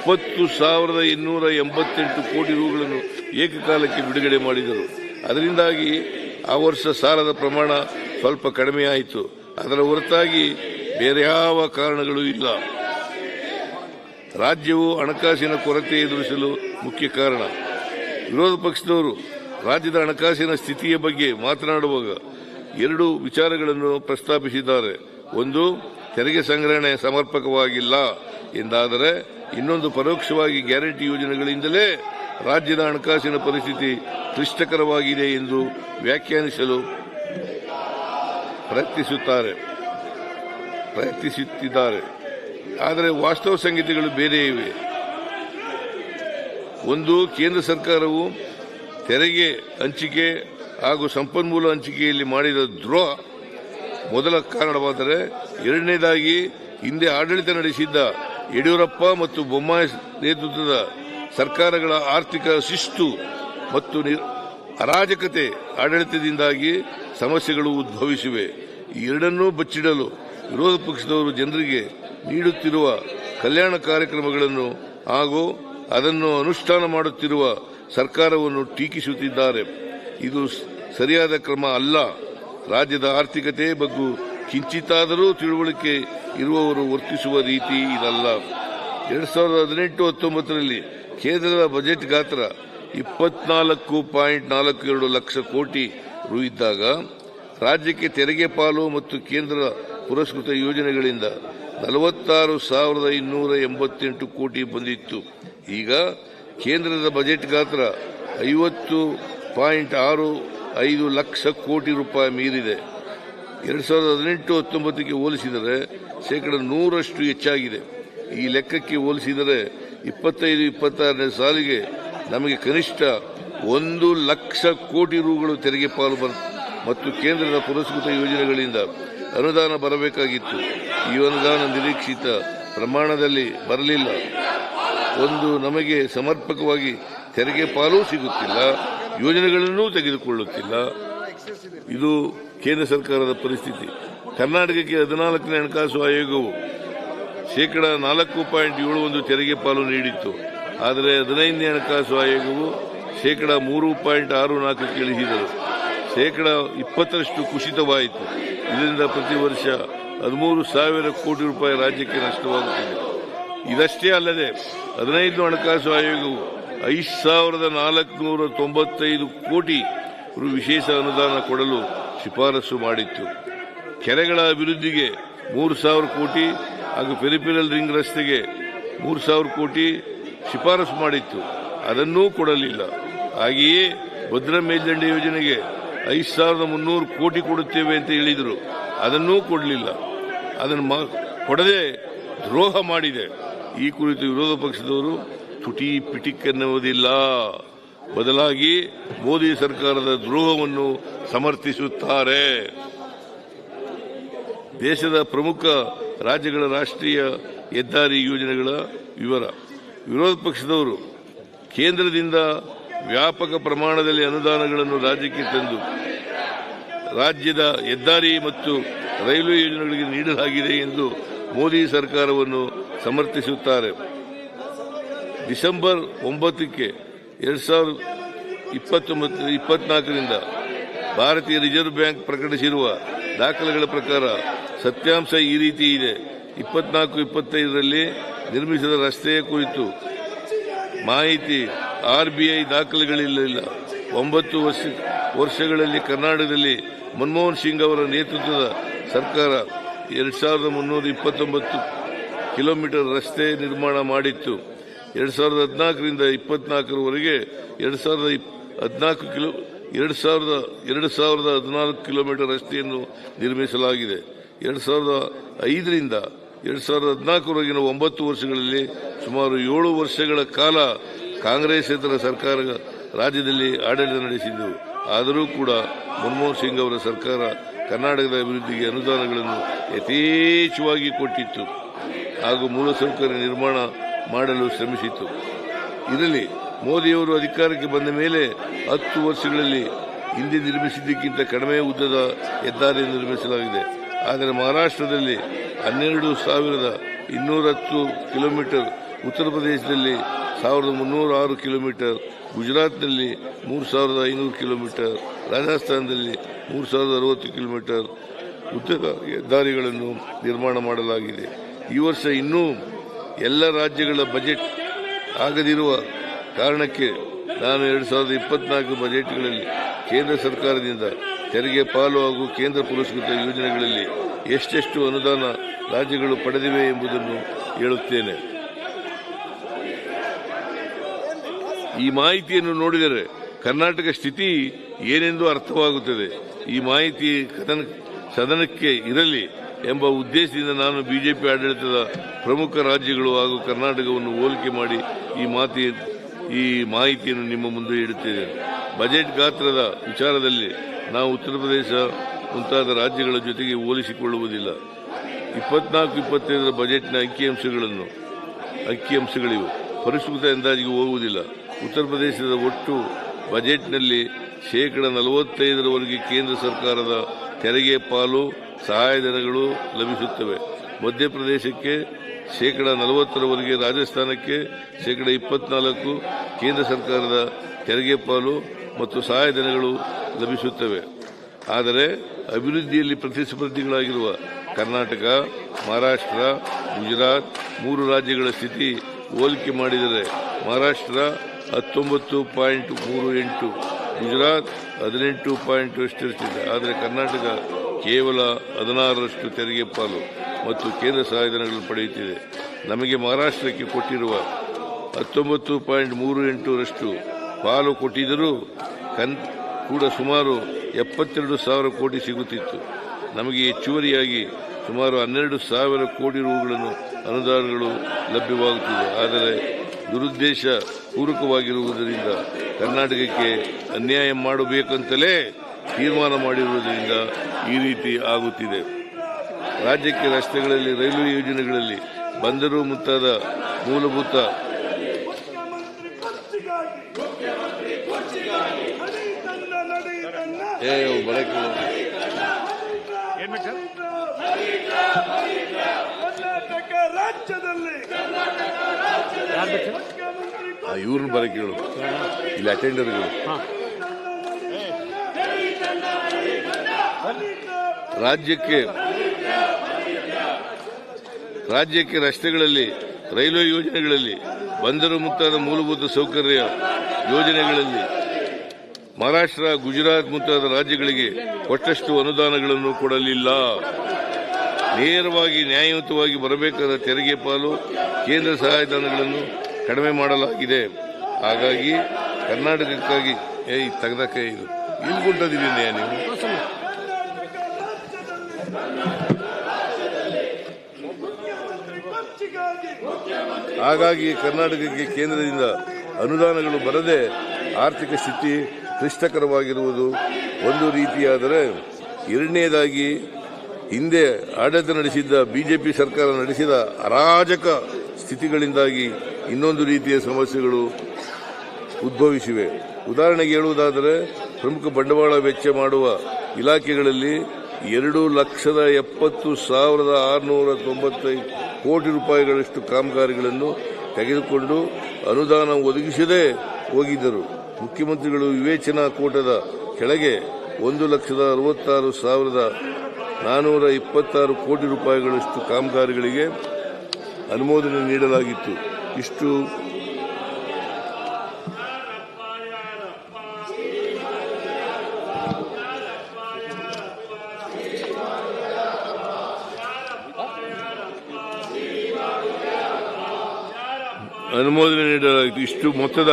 20,288 ಕೋಟಿ ರೂಗಳನ್ನು ಏಕಕಾಲಕ್ಕೆ ಬಿಡುಗಡೆ ಮಾಡಿದರು. ಅದರಿಂದಾಗಿ ಆ ವರ್ಷ ಸಾಲದ ಪ್ರಮಾಣ ಸ್ವಲ್ಪ ಕಡಿಮೆಯಾಯಿತು. ಅದರ ಹೊರತಾಗಿ ಬೇರೆ ಯಾವ ಕಾರಣಗಳೂ ಇಲ್ಲ. ರಾಜ್ಯವು ಹಣಕಾಸಿನ ಕೊರತೆ ಎದುರಿಸಲು ಮುಖ್ಯ ಕಾರಣ. ವಿರೋಧ ಪಕ್ಷದವರು ರಾಜ್ಯದ ಹಣಕಾಸಿನ ಸ್ಥಿತಿಯ ಬಗ್ಗೆ ಮಾತನಾಡುವಾಗ ಎರಡು ವಿಚಾರಗಳನ್ನು ಪ್ರಸ್ತಾಪಿಸಿದ್ದಾರೆ. ಒಂದು, ತೆರಿಗೆ ಸಂಗ್ರಹಣೆ ಸಮರ್ಪಕವಾಗಿಲ್ಲ ಎಂದಾದರೆ, ಇನ್ನೊಂದು ಪರೋಕ್ಷವಾಗಿ ಗ್ಯಾರಂಟಿ ಯೋಜನೆಗಳಿಂದಲೇ ರಾಜ್ಯದ ಹಣಕಾಸಿನ ಪರಿಸ್ಥಿತಿ ಕ್ಲಿಷ್ಟಕರವಾಗಿದೆ ಎಂದು ವ್ಯಾಖ್ಯಾನಿಸಲು ಪ್ರಯತ್ನಿಸುತ್ತಿದ್ದಾರೆ. ಆದರೆ ವಾಸ್ತವ ಸಂಗತಿಗಳು ಬೇರೆ ಇವೆ. ಒಂದು, ಕೇಂದ್ರ ಸರ್ಕಾರವು ತೆರಿಗೆ ಹಂಚಿಕೆ ಹಾಗೂ ಸಂಪನ್ಮೂಲ ಹಂಚಿಕೆಯಲ್ಲಿ ಮಾಡಿದ ದ್ರೋಹ ಮೊದಲ ಕಾರಣವಾದರೆ, ಎರಡನೇದಾಗಿ ಹಿಂದೆ ಆಡಳಿತ ನಡೆಸಿದ್ದ ಯಡಿಯೂರಪ್ಪ ಮತ್ತು ಬೊಮ್ಮಾಯಿ ನೇತೃತ್ವದ ಸರ್ಕಾರಗಳ ಆರ್ಥಿಕ ಶಿಸ್ತು ಮತ್ತು ಅರಾಜಕತೆ ಆಡಳಿತದಿಂದಾಗಿ ಸಮಸ್ಯೆಗಳು ಉದ್ಭವಿಸಿವೆ. ಈ ಎರಡನ್ನೂ ಬಚ್ಚಿಡಲು ವಿರೋಧ ಪಕ್ಷದವರು ಜನರಿಗೆ ನೀಡುತ್ತಿರುವ ಕಲ್ಯಾಣ ಕಾರ್ಯಕ್ರಮಗಳನ್ನು ಹಾಗೂ ಅದನ್ನು ಅನುಷ್ಠಾನ ಮಾಡುತ್ತಿರುವ ಸರ್ಕಾರವನ್ನು ಟೀಕಿಸುತ್ತಿದ್ದಾರೆ. ಇದು ಸರಿಯಾದ ಕ್ರಮ ಅಲ್ಲ. ರಾಜ್ಯದ ಆರ್ಥಿಕತೆ ಬಗ್ಗೆ ಕಿಂಚಿತ್ತಾದರೂ ತಿಳುವಳಿಕೆ ಇರುವವರು ವರ್ತಿಸುವ ರೀತಿ ಇದಲ್ಲ. 2018-19ರಲ್ಲಿ ಕೇಂದ್ರದ ಬಜೆಟ್ ಗಾತ್ರ 24.42 ಲಕ್ಷ ಕೋಟಿ ರು ಇದ್ದಾಗ ರಾಜ್ಯಕ್ಕೆ ತೆರಿಗೆ ಪಾಲು ಮತ್ತು ಕೇಂದ್ರ ಪುರಸ್ಕೃತ ಯೋಜನೆಗಳಿಂದ 46,288 ಕೋಟಿ ಬಂದಿತ್ತು. ಈಗ ಕೇಂದ್ರದ ಬಜೆಟ್ ಗಾತ್ರ 50.65 ಲಕ್ಷ ಕೋಟಿ ರೂಪಾಯಿ ಮೀರಿದೆ. 2018-19ಕ್ಕೆ ಹೋಲಿಸಿದರೆ 100% ಹೆಚ್ಚಾಗಿದೆ. ಈ ಲೆಕ್ಕಕ್ಕೆ ಹೋಲಿಸಿದರೆ 25-26ನೇ ಸಾಲಿಗೆ ನಮಗೆ ಕನಿಷ್ಠ 1 ಲಕ್ಷ ಕೋಟಿ ರೂಗಳು ತೆರಿಗೆ ಪಾಲು ಮತ್ತು ಕೇಂದ್ರದ ಪುರಸ್ಕೃತ ಯೋಜನೆಗಳಿಂದ ಅನುದಾನ ಬರಬೇಕಾಗಿತ್ತು. ಈ ಅನುದಾನ ನಿರೀಕ್ಷಿತ ಪ್ರಮಾಣದಲ್ಲಿ ಬರಲಿಲ್ಲ. ಒಂದು, ನಮಗೆ ಸಮರ್ಪಕವಾಗಿ ತೆರಿಗೆ ಪಾಲು ಸಿಗುತ್ತಿಲ್ಲ, ಯೋಜನೆಗಳನ್ನೂ ತೆಗೆದುಕೊಳ್ಳುತ್ತಿಲ್ಲ. ಇದು ಕೇಂದ್ರ ಸರ್ಕಾರದ ಪರಿಸ್ಥಿತಿ. ಕರ್ನಾಟಕಕ್ಕೆ 14ನೇ ಹಣಕಾಸು ಆಯೋಗವು 4.71% ತೆರಿಗೆ ಪಾಲು ನೀಡಿತ್ತು. ಆದರೆ 15ನೇ ಹಣಕಾಸು ಆಯೋಗವು 3.64% ಇಳಿಸಿದರು. 20% ಕುಸಿತವಾಯಿತು. ಇದರಿಂದ ಪ್ರತಿ ವರ್ಷ 13,000 ಕೋಟಿ ರೂಪಾಯಿ ರಾಜ್ಯಕ್ಕೆ ನಷ್ಟವಾಗುತ್ತಿದೆ. ಇದಷ್ಟೇ ಅಲ್ಲದೆ 15ನೇ ಹಣಕಾಸು ಆಯೋಗವು 5,495 ಕೋಟಿ ರು ವಿಶೇಷ ಅನುದಾನ ಕೊಡಲು ಶಿಫಾರಸು ಮಾಡಿತ್ತು. ಕೆರೆಗಳ ಅಭಿವೃದ್ಧಿಗೆ 3,000 ಕೋಟಿ ಹಾಗೂ ಪೆರಿಫೆರಲ್ ರಿಂಗ್ ರಸ್ತೆಗೆ 3,000 ಕೋಟಿ ಶಿಫಾರಸು ಮಾಡಿತ್ತು. ಅದನ್ನೂ ಕೊಡಲಿಲ್ಲ. ಹಾಗೆಯೇ ಭದ್ರಾ ಮೇಲ್ದಂಡೆ ಯೋಜನೆಗೆ 5,300 ಕೋಟಿ ಕೊಡುತ್ತೇವೆ ಅಂತ ಹೇಳಿದರು. ಅದನ್ನೂ ಕೊಡಲಿಲ್ಲ. ಅದನ್ನು ಕೊಡದೆ ದ್ರೋಹ ಮಾಡಿದೆ. ಈ ಕುರಿತು ವಿರೋಧ ಪಕ್ಷದವರು ತುಟಿ ಪಿಟಿಕ್ ಎನ್ನುವುದಿಲ್ಲ. ಬದಲಾಗಿ ಮೋದಿ ಸರ್ಕಾರದ ದ್ರೋಹವನ್ನು ಸಮರ್ಥಿಸುತ್ತಾರೆ. ದೇಶದ ಪ್ರಮುಖ ರಾಜ್ಯಗಳ ರಾಷ್ಟ್ರೀಯ ಹೆದ್ದಾರಿ ಯೋಜನೆಗಳ ವಿವರ. ವಿರೋಧ ಪಕ್ಷದವರು ಕೇಂದ್ರದಿಂದ ವ್ಯಾಪಕ ಪ್ರಮಾಣದಲ್ಲಿ ಅನುದಾನಗಳನ್ನು ರಾಜ್ಯಕ್ಕೆ ತಂದು ರಾಜ್ಯದ ಹೆದ್ದಾರಿ ಮತ್ತು ರೈಲ್ವೆ ಯೋಜನೆಗಳಿಗೆ ನೀಡಲಾಗಿದೆ ಎಂದು ಮೋದಿ ಸರ್ಕಾರವನ್ನು ಸಮರ್ಥಿಸುತ್ತಾರೆ. ಡಿಸೆಂಬರ್ 9ಕ್ಕೆ 2024ರಿಂದ ಭಾರತೀಯ ರಿಸರ್ವ್ ಬ್ಯಾಂಕ್ ಪ್ರಕಟಿಸಿರುವ ದಾಖಲೆಗಳ ಪ್ರಕಾರ ಸತ್ಯಾಂಶ ಈ ರೀತಿ ಇದೆ. 24-25ರಲ್ಲಿ ನಿರ್ಮಿಸಿದ ರಸ್ತೆಯ ಕುರಿತು ಮಾಹಿತಿ ಆರ್ಬಿಐ ದಾಖಲೆಗಳಿಲ್ಲ. 9 ವರ್ಷಗಳಲ್ಲಿ ಕರ್ನಾಟಕದಲ್ಲಿ ಮನಮೋಹನ್ ಸಿಂಗ್ ಅವರ ನೇತೃತ್ವದ ಸರ್ಕಾರ 2,329 ಕಿಲೋಮೀಟರ್ ರಸ್ತೆ ನಿರ್ಮಾಣ ಮಾಡಿತ್ತು. 2014ರಿಂದ 24ರವರೆಗೆ 2,014 ಕಿಲೋಮೀಟರ್ ರಸ್ತೆಯನ್ನು ನಿರ್ಮಿಸಲಾಗಿದೆ. 2005ರಿಂದ 2014ರವರೆಗಿನ 9 ವರ್ಷಗಳಲ್ಲಿ ಸುಮಾರು 7 ವರ್ಷಗಳ ಕಾಲ ಕಾಂಗ್ರೆಸ್ಸೇತರ ಸರ್ಕಾರ ರಾಜ್ಯದಲ್ಲಿ ಆಡಳಿತ ನಡೆಸಿದ್ದು. ಆದರೂ ಕೂಡ ಮನಮೋಹನ್ ಸಿಂಗ್ ಅವರ ಸರ್ಕಾರ ಕರ್ನಾಟಕದ ಅಭಿವೃದ್ಧಿಗೆ ಅನುದಾನಗಳನ್ನು ಯಥೇಚ್ಛವಾಗಿ ಕೊಟ್ಟಿತ್ತು ಹಾಗೂ ಮೂಲಸೌಕರ್ಯ ನಿರ್ಮಾಣ ಮಾಡಲು ಶ್ರಮಿಸಿತು. ಇದರಲ್ಲಿ ಮೋದಿಯವರು ಅಧಿಕಾರಕ್ಕೆ ಬಂದ ಮೇಲೆ 10 ವರ್ಷಗಳಲ್ಲಿ ಹಿಂದೆ ನಿರ್ಮಿಸಿದ್ದಕ್ಕಿಂತ ಕಡಿಮೆ ಉದ್ದದ ಹೆದ್ದಾರಿ ನಿರ್ಮಿಸಲಾಗಿದೆ. ಆದರೆ ಮಹಾರಾಷ್ಟ್ರದಲ್ಲಿ 12,210 ಕಿಲೋಮೀಟರ್ ಉತ್ತರ ಪ್ರದೇಶದಲ್ಲಿ 1306 ಕಿಲೋಮೀಟರ್, ಗುಜರಾತ್ನಲ್ಲಿ 3500 ಕಿಲೋಮೀಟರ್, ರಾಜಸ್ಥಾನದಲ್ಲಿ 3060 ಕಿಲೋಮೀಟರ್ ಉದ್ದದ ಹೆದ್ದಾರಿಗಳನ್ನು ನಿರ್ಮಾಣ ಮಾಡಲಾಗಿದೆ. ಈ ವರ್ಷ ಇನ್ನೂ ಎಲ್ಲ ರಾಜ್ಯಗಳ ಬಜೆಟ್ ಆಗದಿರುವ ಕಾರಣಕ್ಕೆ ನಾನು 2024 ಬಜೆಟ್ಗಳಲ್ಲಿ ಕೇಂದ್ರ ಸರ್ಕಾರದಿಂದ ತೆರಿಗೆ ಪಾಲು ಹಾಗೂ ಕೇಂದ್ರ ಪುರಸ್ಕೃತ ಯೋಜನೆಗಳಲ್ಲಿ ಎಷ್ಟೆಷ್ಟು ಅನುದಾನ ರಾಜ್ಯಗಳು ಪಡೆದಿವೆ ಎಂಬುದನ್ನು ಹೇಳುತ್ತೇನೆ. ಈ ಮಾಹಿತಿಯನ್ನು ನೋಡಿದರೆ ಕರ್ನಾಟಕ ಸ್ಥಿತಿ ಏನೆಂದು ಅರ್ಥವಾಗುತ್ತದೆ. ಈ ಮಾಹಿತಿ ಸದನಕ್ಕೆ ಇರಲಿ ಎಂಬ ಉದ್ದೇಶದಿಂದ ನಾನು ಬಿಜೆಪಿ ಆಡಳಿತದ ಪ್ರಮುಖ ರಾಜ್ಯಗಳು ಹಾಗೂ ಕರ್ನಾಟಕವನ್ನು ಹೋಲಿಕೆ ಮಾಡಿ ಈ ಮಾಹಿತಿಯನ್ನು ನಿಮ್ಮ ಮುಂದೆ ಇಡುತ್ತೇನೆ. ಬಜೆಟ್ ಗಾತ್ರದ ವಿಚಾರದಲ್ಲಿ ನಾವು ಉತ್ತರ ಪ್ರದೇಶ ಮುಂತಾದ ರಾಜ್ಯಗಳ ಜೊತೆಗೆ ಹೋಲಿಸಿಕೊಳ್ಳುವುದಿಲ್ಲ. 24-25 ಬಜೆಟ್ನ ಅಂಕಿಅಂಶಗಳಿವೆ. ಪರಿಷ್ಕೃತ ಅಂದಾಜಿಗೆ ಹೋಗುವುದಿಲ್ಲ. ಉತ್ತರ ಪ್ರದೇಶದ ಒಟ್ಟು ಬಜೆಟ್ನಲ್ಲಿ 45% ಕೇಂದ್ರ ಸರ್ಕಾರದ ತೆರಿಗೆ ಪಾಲು ಸಹಾಯಧನಗಳು ಲಭಿಸುತ್ತವೆ. ಮಧ್ಯಪ್ರದೇಶಕ್ಕೆ 40%, ರಾಜಸ್ಥಾನಕ್ಕೆ 24% ಕೇಂದ್ರ ಸರ್ಕಾರದ ತೆರಿಗೆ ಪಾಲು ಮತ್ತು ಸಹಾಯಧನಗಳು ಲಭಿಸುತ್ತವೆ. ಆದರೆ ಅಭಿವೃದ್ಧಿಯಲ್ಲಿ ಪ್ರತಿಸ್ಪರ್ಧಿಗಳಾಗಿರುವ ಕರ್ನಾಟಕ, ಮಹಾರಾಷ್ಟ್ರ, ಗುಜರಾತ್ 3 ರಾಜ್ಯಗಳ ಸ್ಥಿತಿ ಹೋಲಿಕೆ ಮಾಡಿದರೆ ಮಹಾರಾಷ್ಟ್ರ 19.38, ಗುಜರಾತ್ 18.8, ಆದರೆ ಕರ್ನಾಟಕ ಕೇವಲ 16% ತೆರಿಗೆ ಪಾಲು ಮತ್ತು ಕೇಂದ್ರ ಸಹಾಯಧನಗಳನ್ನು ಪಡೆಯುತ್ತಿದೆ. ನಮಗೆ ಮಹಾರಾಷ್ಟ್ರಕ್ಕೆ ಕೊಟ್ಟಿರುವ 19.38% ಪಾಲು ಕೊಟ್ಟಿದ್ದರೂ ಕೂಡ ಸುಮಾರು 72,000 ಕೋಟಿ ಸಿಗುತ್ತಿತ್ತು. ನಮಗೆ ಹೆಚ್ಚುವರಿಯಾಗಿ ಸುಮಾರು 12,000 ಕೋಟಿ ರೂಗಳನ್ನು ಅನುದಾನಗಳು ಲಭ್ಯವಾಗುತ್ತಿದೆ. ಆದರೆ ದುರುದ್ದೇಶ ಪೂರ್ವಕವಾಗಿರುವುದರಿಂದ ಕರ್ನಾಟಕಕ್ಕೆ ಅನ್ಯಾಯ ಮಾಡಬೇಕಂತಲೇ ತೀರ್ಮಾನ ಮಾಡಿರುವುದರಿಂದ ಈ ರೀತಿ ಆಗುತ್ತಿದೆ. ರಾಜ್ಯಕ್ಕೆ ರಸ್ತೆಗಳಲ್ಲಿ, ರೈಲ್ವೆ ಯೋಜನೆಗಳಲ್ಲಿ, ಬಂದರು ಮುಂತಾದ ಮೂಲಭೂತ ಇವ್ರನ್ನ ಬರಕೇಳು, ಇಲ್ಲಿ ಅಟೆಂಡರ್ಗಳು. ರಾಜ್ಯಕ್ಕೆ ರಸ್ತೆಗಳಲ್ಲಿ, ರೈಲ್ವೆ ಯೋಜನೆಗಳಲ್ಲಿ, ಬಂದರು ಮುಂತಾದ ಮೂಲಭೂತ ಸೌಕರ್ಯ ಯೋಜನೆಗಳಲ್ಲಿ ಮಹಾರಾಷ್ಟ್ರ, ಗುಜರಾತ್ ಮುಂತಾದ ರಾಜ್ಯಗಳಿಗೆ ಕೊಟ್ಟಷ್ಟು ಅನುದಾನಗಳನ್ನು ಕೊಡಲಿಲ್ಲ. ನೇರವಾಗಿ ನ್ಯಾಯಯುತವಾಗಿ ಬರಬೇಕಾದ ತೆರಿಗೆ ಪಾಲು, ಕೇಂದ್ರ ಸಹಾಯಧನಗಳನ್ನು ಕಡಿಮೆ ಮಾಡಲಾಗಿದೆ. ಹಾಗಾಗಿ ಕರ್ನಾಟಕಕ್ಕಾಗಿ ತೆಗೆದಕ್ಕೆ ಇದು ಇಲ್ಲಿ ಕೊಟ್ಟದಿದ್ದೀರಿ ನೀವು. ಹಾಗಾಗಿ ಕರ್ನಾಟಕಕ್ಕೆ ಕೇಂದ್ರದಿಂದ ಅನುದಾನಗಳು ಬರದೆ ಆರ್ಥಿಕ ಸ್ಥಿತಿ ಕ್ಲಿಷ್ಟಕರವಾಗಿರುವುದು ಒಂದು ರೀತಿಯಾದರೆ, ಎರಡನೆಯದಾಗಿ ಹಿಂದೆ ಆಡಳಿತ ನಡೆಸಿದ್ದ ಬಿಜೆಪಿ ಸರ್ಕಾರ ನಡೆಸಿದ ಅರಾಜಕ ಸ್ಥಿತಿಗಳಿಂದಾಗಿ ಇನ್ನೊಂದು ರೀತಿಯ ಸಮಸ್ಯೆಗಳು ಉದ್ಭವಿಸಿವೆ. ಉದಾಹರಣೆಗೆ ಹೇಳುವುದಾದರೆ, ಪ್ರಮುಖ ಬಂಡವಾಳ ವೆಚ್ಚ ಮಾಡುವ ಇಲಾಖೆಗಳಲ್ಲಿ 2,70,695 ಕೋಟಿ ರೂಪಾಯಿಗಳಷ್ಟು ಕಾಮಗಾರಿಗಳನ್ನು ತೆಗೆದುಕೊಂಡು ಅನುದಾನ ಒದಗಿಸದೇ ಹೋಗಿದ್ದರು. ಮುಖ್ಯಮಂತ್ರಿಗಳು ವಿವೇಚನಾ ಕೋಟದ ಕೆಳಗೆ 1,66,426 ಕೋಟಿ ರೂಪಾಯಿಗಳಷ್ಟು ಕಾಮಗಾರಿಗಳಿಗೆ ಅನುಮೋದನೆ ನೀಡಲಾಗಿತ್ತು. ಇಷ್ಟು ಇಷ್ಟು ಮೊತ್ತದ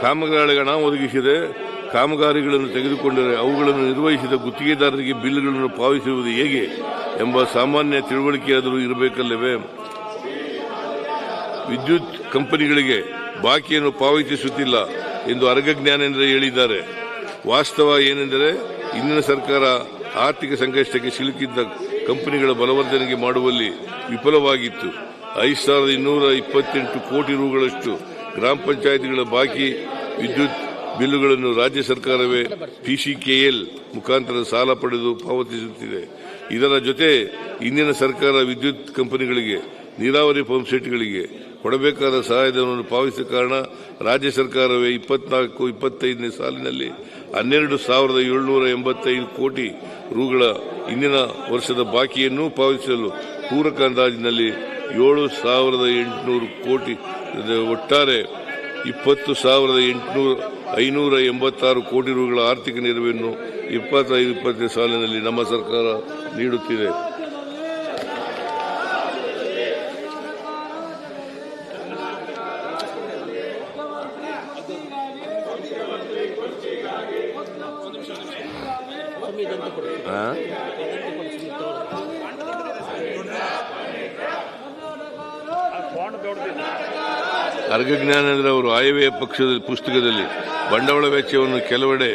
ಕಾಮಗಾರಿಗಳ ಹಣ ಒದಗಿಸಿದೆ. ಕಾಮಗಾರಿಗಳನ್ನು ತೆಗೆದುಕೊಂಡರೆ ಅವುಗಳನ್ನು ನಿರ್ವಹಿಸಿದ ಗುತ್ತಿಗೆದಾರರಿಗೆ ಬಿಲ್ಗಳನ್ನು ಪಾವತಿಸುವುದು ಹೇಗೆ ಎಂಬ ಸಾಮಾನ್ಯ ತಿಳುವಳಿಕೆಯಾದರೂ ಇರಬೇಕಲ್ಲವೇ? ವಿದ್ಯುತ್ ಕಂಪನಿಗಳಿಗೆ ಬಾಕಿಯನ್ನು ಪಾವತಿಸುತ್ತಿಲ್ಲ ಎಂದು ಅರ್ಗಜ್ಞಾನೇಂದ್ರ ಹೇಳಿದ್ದಾರೆ. ವಾಸ್ತವ ಏನೆಂದರೆ, ಇಂದಿನ ಸರ್ಕಾರ ಆರ್ಥಿಕ ಸಂಕಷ್ಟಕ್ಕೆ ಸಿಲುಕಿದ್ದ ಕಂಪನಿಗಳ ಬಲವರ್ಧನೆಗೆ ಮಾಡುವಲ್ಲಿ ವಿಫಲವಾಗಿತ್ತು. 5,228 ಕೋಟಿ ರೂಗಳಷ್ಟು ಗ್ರಾಮ ಪಂಚಾಯಿತಿಗಳ ಬಾಕಿ ವಿದ್ಯುತ್ ಬಿಲ್ಲುಗಳನ್ನು ರಾಜ್ಯ ಸರ್ಕಾರವೇ ಪಿಸಿಕೆಎಲ್ ಮುಖಾಂತರ ಸಾಲ ಪಡೆದು ಪಾವತಿಸುತ್ತಿದೆ. ಇದರ ಜೊತೆ ಇಂದಿನ ಸರ್ಕಾರ ವಿದ್ಯುತ್ ಕಂಪನಿಗಳಿಗೆ ನೀರಾವರಿ ಪಂಪ್ಸೆಟ್ಗಳಿಗೆ ಕೊಡಬೇಕಾದ ಸಹಾಯಧನವನ್ನು ಪಾವತಿಸಿದ ಕಾರಣ ರಾಜ್ಯ ಸರ್ಕಾರವೇ 24-25ನೇ ಸಾಲಿನಲ್ಲಿ 12,785 ಕೋಟಿ ರುಗಳ ಇಂದಿನ ವರ್ಷದ ಬಾಕಿಯನ್ನು ಪಾವತಿಸಲು ಪೂರಕ ಅಂದಾಜಿನಲ್ಲಿ 7,800 ಕೋಟಿ ಒಟ್ಟಾರೆ 20,586 ಕೋಟಿ ರುಗಳ ಆರ್ಥಿಕ ನೆರವನ್ನು 25-20ನೇ ಸಾಲಿನಲ್ಲಿ ನಮ್ಮ ಸರ್ಕಾರ ನೀಡುತ್ತಿದೆ. ಅರ್ಘ ಜ್ಞಾನೇಂದ್ರ ಅವರು ಆಯವ್ಯಯ ಪಕ್ಷದ ಪುಸ್ತಕದಲ್ಲಿ ಬಂಡವಾಳ ವೆಚ್ಚವನ್ನು ಕೆಲವೆಡೆ